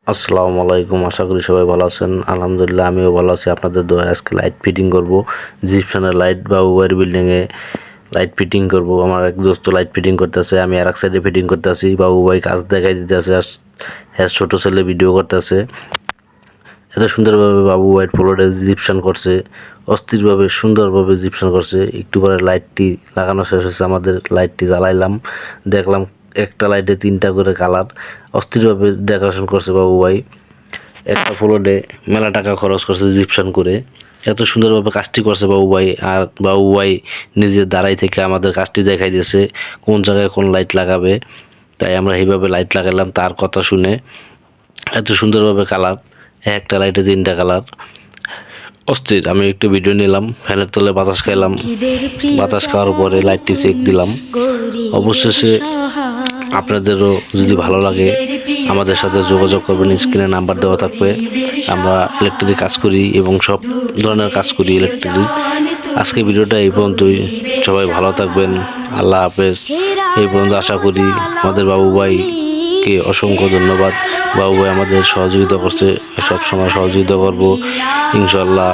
আসসালামু আলাইকুম, আশা করি সবাই ভালো আছেন। আলহামদুলিল্লাহ আমিও ভালো আছি। আপনাদের দোয়ায় আজকে লাইট ফিটিং করব। জিপসানের লাইট বা ওয়ার বিল্ডিংয়ে লাইট ফিটিং করব। আমার এক দোস্ত লাইট ফিটিং করতেছে, আমি আর এক সাইডে ফিটিং করতেছি। বাবু ভাই কাজ দেখাই দিতেছে, হ্যাঁ ছোটো ছেলে ভিডিও করতেছে। এত সুন্দরভাবে বাবু হোয়াইট ফ্লোরে জিপসান করছে, অস্থিরভাবে সুন্দরভাবে জিপসান করছে। একটু পরে লাইটটি লাগানো শেষ হয়েছে, আমাদের লাইটটি জ্বালাইলাম, দেখলাম একটা লাইটে 3টা করে কালার। অস্থিরভাবে ডেকোরেশন করছে বাবু ভাই। একটা ফ্লোরে মেলা টাকা খরচ করছে জিপসান করে। এত সুন্দরভাবে কাজটি করছে বাবু ভাই। আর বাবু ভাই নিজের দাঁড়াই থেকে আমাদের কাজটি দেখাই দিয়েছে কোন জায়গায় কোন লাইট লাগাবে। তাই আমরা এইভাবে লাইট লাগালাম তার কথা শুনে। এত সুন্দরভাবে কালার, একটা লাইটে 3টা কালার, অস্থির। আমি একটু ভিডিও নিলাম, ফ্যানের তলে বাতাস খাইলাম, বাতাস খাওয়ার পরে লাইটটি চেক দিলাম। অবশেষে আপনাদেরও যদি ভালো লাগে আমাদের সাথে যোগাযোগ করবেন, স্ক্রিনে নাম্বার দেওয়া থাকবে। আমরা ইলেকট্রিক কাজ করি এবং সব ধরনের কাজ করি ইলেকট্রিক। আজকে ভিডিওটা এই পর্যন্তই। সবাই ভালো থাকবেন, আল্লাহ হাফেজ। এই পর্যন্ত আশা করি আমাদের বাবু ভাইকে অসংখ্য ধন্যবাদ। বাবু ভাই আমাদের সহযোগিতা করছে, সব সময় সহযোগিতা করবো ইনশাল্লাহ।